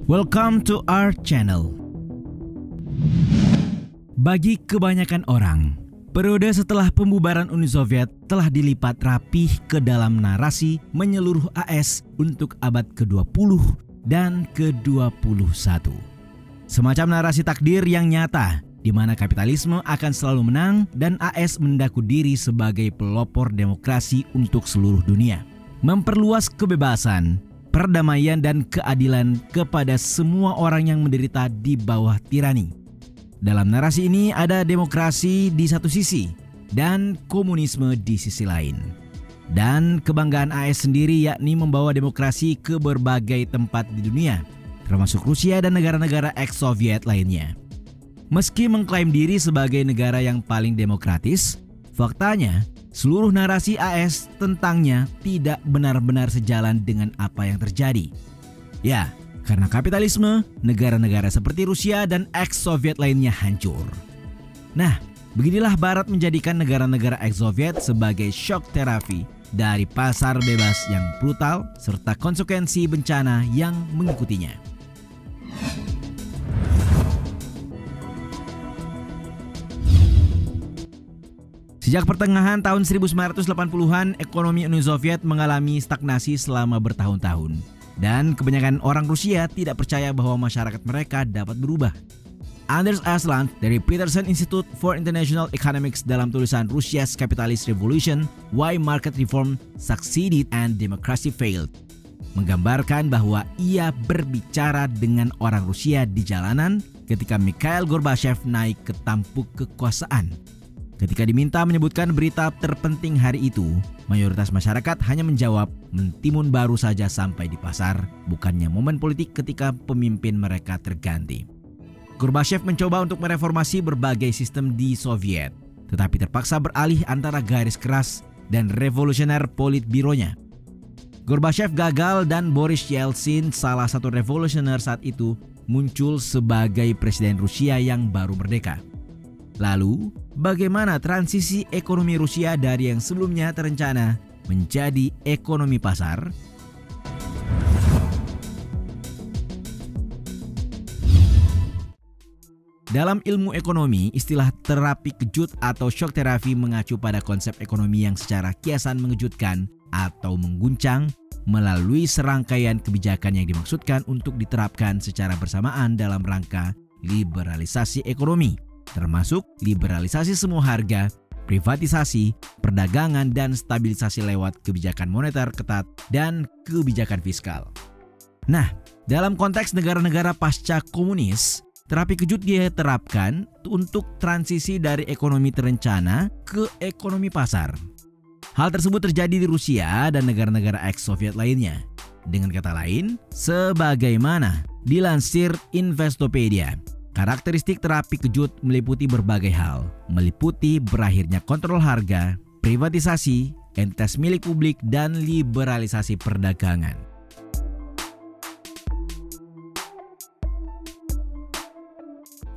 Welcome to our channel. Bagi kebanyakan orang, periode setelah pembubaran Uni Soviet telah dilipat rapih ke dalam narasi menyeluruh AS untuk abad ke-20 dan ke-21. Semacam narasi takdir yang nyata, di mana kapitalisme akan selalu menang dan AS mendaku diri sebagai pelopor demokrasi untuk seluruh dunia. Memperluas kebebasan, perdamaian dan keadilan kepada semua orang yang menderita di bawah tirani. Dalam narasi ini ada demokrasi di satu sisi dan komunisme di sisi lain. Dan kebanggaan AS sendiri yakni membawa demokrasi ke berbagai tempat di dunia, termasuk Rusia dan negara-negara ex-Soviet lainnya. Meski mengklaim diri sebagai negara yang paling demokratis, faktanya seluruh narasi AS tentangnya tidak benar-benar sejalan dengan apa yang terjadi. Ya, karena kapitalisme, negara-negara seperti Rusia dan ex-Soviet lainnya hancur. Nah, beginilah Barat menjadikan negara-negara ex-Soviet sebagai shock terapi dari pasar bebas yang brutal serta konsekuensi bencana yang mengikutinya. Sejak pertengahan tahun 1980-an, ekonomi Uni Soviet mengalami stagnasi selama bertahun-tahun. Dan kebanyakan orang Rusia tidak percaya bahwa masyarakat mereka dapat berubah. Anders Aslan dari Peterson Institute for International Economics dalam tulisan Russia's Capitalist Revolution, Why Market Reform Succeeded and Democracy Failed, menggambarkan bahwa ia berbicara dengan orang Rusia di jalanan ketika Mikhail Gorbachev naik ke tampuk kekuasaan. Ketika diminta menyebutkan berita terpenting hari itu, mayoritas masyarakat hanya menjawab mentimun baru saja sampai di pasar, bukannya momen politik ketika pemimpin mereka terganti. Gorbachev mencoba untuk mereformasi berbagai sistem di Soviet, tetapi terpaksa beralih antara garis keras dan revolusioner politbironya. Gorbachev gagal dan Boris Yeltsin, salah satu revolusioner saat itu, muncul sebagai presiden Rusia yang baru merdeka. Lalu, bagaimana transisi ekonomi Rusia dari yang sebelumnya terencana menjadi ekonomi pasar? Dalam ilmu ekonomi, istilah terapi kejut atau shock therapy mengacu pada konsep ekonomi yang secara kiasan mengejutkan atau mengguncang melalui serangkaian kebijakan yang dimaksudkan untuk diterapkan secara bersamaan dalam rangka liberalisasi ekonomi, termasuk liberalisasi semua harga, privatisasi, perdagangan, dan stabilisasi lewat kebijakan moneter ketat dan kebijakan fiskal. Nah, dalam konteks negara-negara pasca komunis, terapi kejut diterapkan untuk transisi dari ekonomi terencana ke ekonomi pasar. Hal tersebut terjadi di Rusia dan negara-negara ex-Soviet lainnya. Dengan kata lain, sebagaimana dilansir Investopedia, karakteristik terapi kejut meliputi berbagai hal, meliputi berakhirnya kontrol harga, privatisasi, entitas milik publik, dan liberalisasi perdagangan.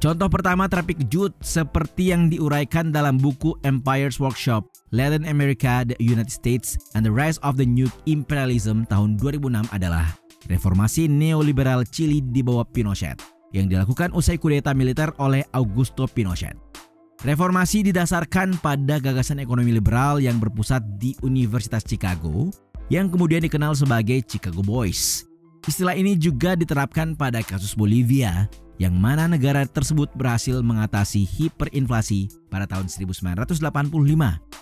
Contoh pertama terapi kejut seperti yang diuraikan dalam buku Empire's Workshop, Latin America, the United States, and the Rise of the New Imperialism tahun 2006 adalah reformasi neoliberal Chili di bawah Pinochet yang dilakukan usai kudeta militer oleh Augusto Pinochet. Reformasi didasarkan pada gagasan ekonomi liberal yang berpusat di Universitas Chicago, yang kemudian dikenal sebagai Chicago Boys. Istilah ini juga diterapkan pada kasus Bolivia, yang mana negara tersebut berhasil mengatasi hiperinflasi pada tahun 1985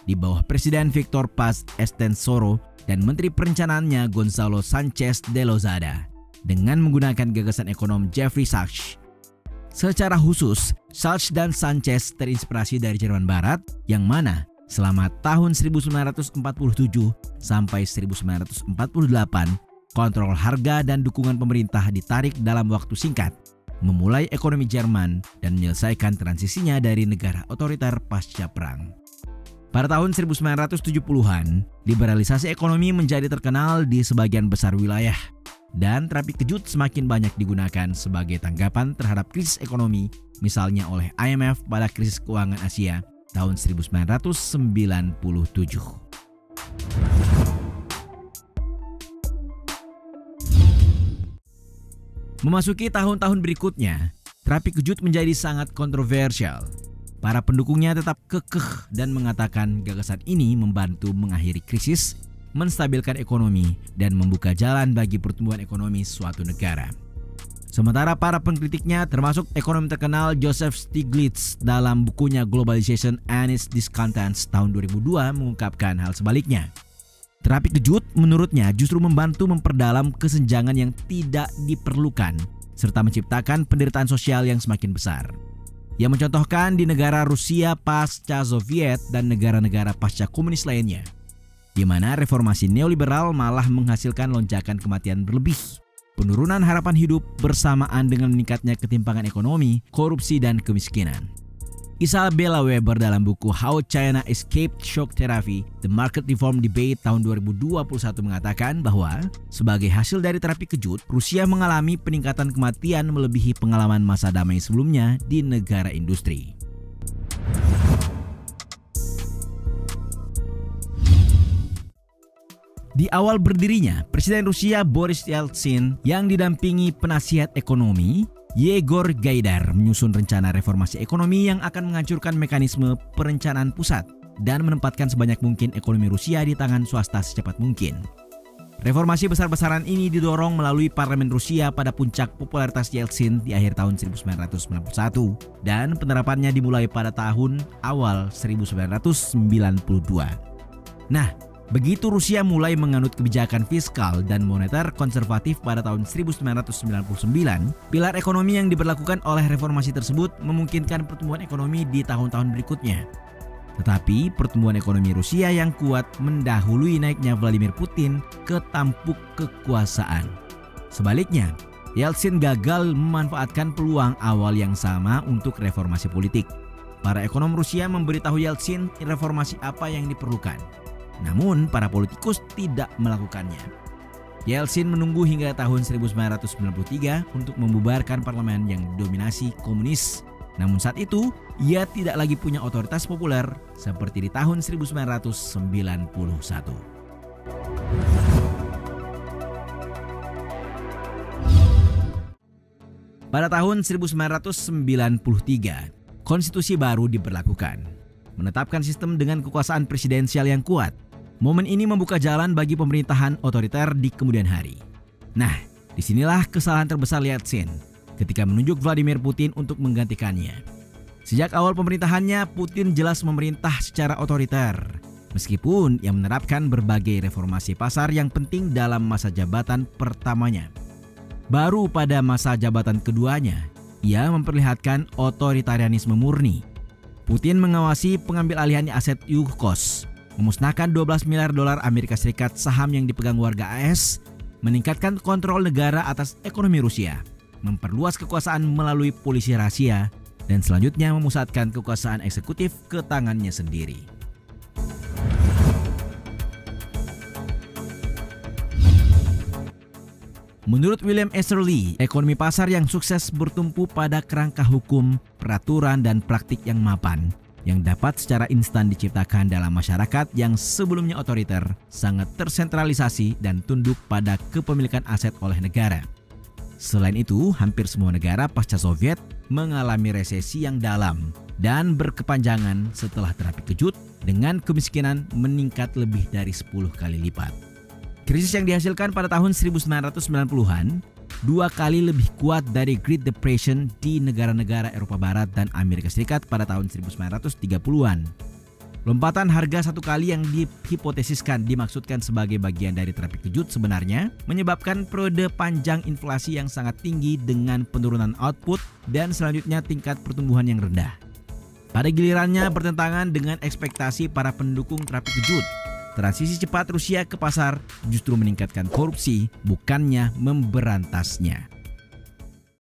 di bawah Presiden Victor Paz Estenssoro dan Menteri Perencanaannya Gonzalo Sánchez de Lozada, dengan menggunakan gagasan ekonom Jeffrey Sachs. Secara khusus, Sachs dan Sanchez terinspirasi dari Jerman Barat, yang mana selama tahun 1947 sampai 1948, kontrol harga dan dukungan pemerintah ditarik dalam waktu singkat, memulai ekonomi Jerman dan menyelesaikan transisinya dari negara otoriter pasca perang. Pada tahun 1970-an, liberalisasi ekonomi menjadi terkenal di sebagian besar wilayah. Dan terapi kejut semakin banyak digunakan sebagai tanggapan terhadap krisis ekonomi, misalnya oleh IMF pada krisis keuangan Asia tahun 1997. Memasuki tahun-tahun berikutnya, terapi kejut menjadi sangat kontroversial. Para pendukungnya tetap kekeh dan mengatakan gagasan ini membantu mengakhiri krisis, menstabilkan ekonomi, dan membuka jalan bagi pertumbuhan ekonomi suatu negara. Sementara para pengkritiknya termasuk ekonom terkenal Joseph Stiglitz dalam bukunya Globalization and its Discontents tahun 2002 mengungkapkan hal sebaliknya. Terapi kejut menurutnya justru membantu memperdalam kesenjangan yang tidak diperlukan serta menciptakan penderitaan sosial yang semakin besar. Ia mencontohkan di negara Rusia pasca Soviet dan negara-negara pasca komunis lainnya, di mana reformasi neoliberal malah menghasilkan lonjakan kematian berlebih, penurunan harapan hidup bersamaan dengan meningkatnya ketimpangan ekonomi, korupsi, dan kemiskinan. Isabella Weber dalam buku How China Escaped Shock Therapy, The Market Reform Debate tahun 2021 mengatakan bahwa sebagai hasil dari terapi kejut, Rusia mengalami peningkatan kematian melebihi pengalaman masa damai sebelumnya di negara industri. Di awal berdirinya, Presiden Rusia Boris Yeltsin yang didampingi penasihat ekonomi Yegor Gaidar menyusun rencana reformasi ekonomi yang akan menghancurkan mekanisme perencanaan pusat dan menempatkan sebanyak mungkin ekonomi Rusia di tangan swasta secepat mungkin. Reformasi besar-besaran ini didorong melalui parlemen Rusia pada puncak popularitas Yeltsin di akhir tahun 1991 dan penerapannya dimulai pada tahun awal 1992. Nah, begitu Rusia mulai menganut kebijakan fiskal dan moneter konservatif pada tahun 1999, pilar ekonomi yang diberlakukan oleh reformasi tersebut memungkinkan pertumbuhan ekonomi di tahun-tahun berikutnya. Tetapi pertumbuhan ekonomi Rusia yang kuat mendahului naiknya Vladimir Putin ke tampuk kekuasaan. Sebaliknya, Yeltsin gagal memanfaatkan peluang awal yang sama untuk reformasi politik. Para ekonom Rusia memberitahu Yeltsin reformasi apa yang diperlukan. Namun, para politikus tidak melakukannya. Yeltsin menunggu hingga tahun 1993 untuk membubarkan parlemen yang didominasi komunis. Namun saat itu, ia tidak lagi punya otoritas populer seperti di tahun 1991. Pada tahun 1993, konstitusi baru diberlakukan, menetapkan sistem dengan kekuasaan presidensial yang kuat. Momen ini membuka jalan bagi pemerintahan otoriter di kemudian hari. Nah, disinilah kesalahan terbesar Yeltsin ketika menunjuk Vladimir Putin untuk menggantikannya. Sejak awal pemerintahannya, Putin jelas memerintah secara otoriter, meskipun ia menerapkan berbagai reformasi pasar yang penting dalam masa jabatan pertamanya. Baru pada masa jabatan keduanya, ia memperlihatkan otoritarianisme murni. Putin mengawasi pengambil alihan aset Yukos, memusnahkan 12 miliar dolar Amerika Serikat saham yang dipegang warga AS, meningkatkan kontrol negara atas ekonomi Rusia, memperluas kekuasaan melalui polisi rahasia, dan selanjutnya memusatkan kekuasaan eksekutif ke tangannya sendiri. Menurut William Easterly, ekonomi pasar yang sukses bertumpu pada kerangka hukum, peraturan, dan praktik yang mapan, yang dapat secara instan diciptakan dalam masyarakat yang sebelumnya otoriter, sangat tersentralisasi dan tunduk pada kepemilikan aset oleh negara. Selain itu, hampir semua negara pasca Soviet mengalami resesi yang dalam dan berkepanjangan setelah terapi kejut, dengan kemiskinan meningkat lebih dari 10 kali lipat. Krisis yang dihasilkan pada tahun 1990-an 2 kali lebih kuat dari Great Depression di negara-negara Eropa Barat dan Amerika Serikat pada tahun 1930-an. Lompatan harga 1 kali yang dihipotesiskan dimaksudkan sebagai bagian dari terapi kejut sebenarnya menyebabkan periode panjang inflasi yang sangat tinggi dengan penurunan output dan selanjutnya tingkat pertumbuhan yang rendah. Pada gilirannya bertentangan dengan ekspektasi para pendukung terapi kejut. Transisi cepat Rusia ke pasar justru meningkatkan korupsi, bukannya memberantasnya.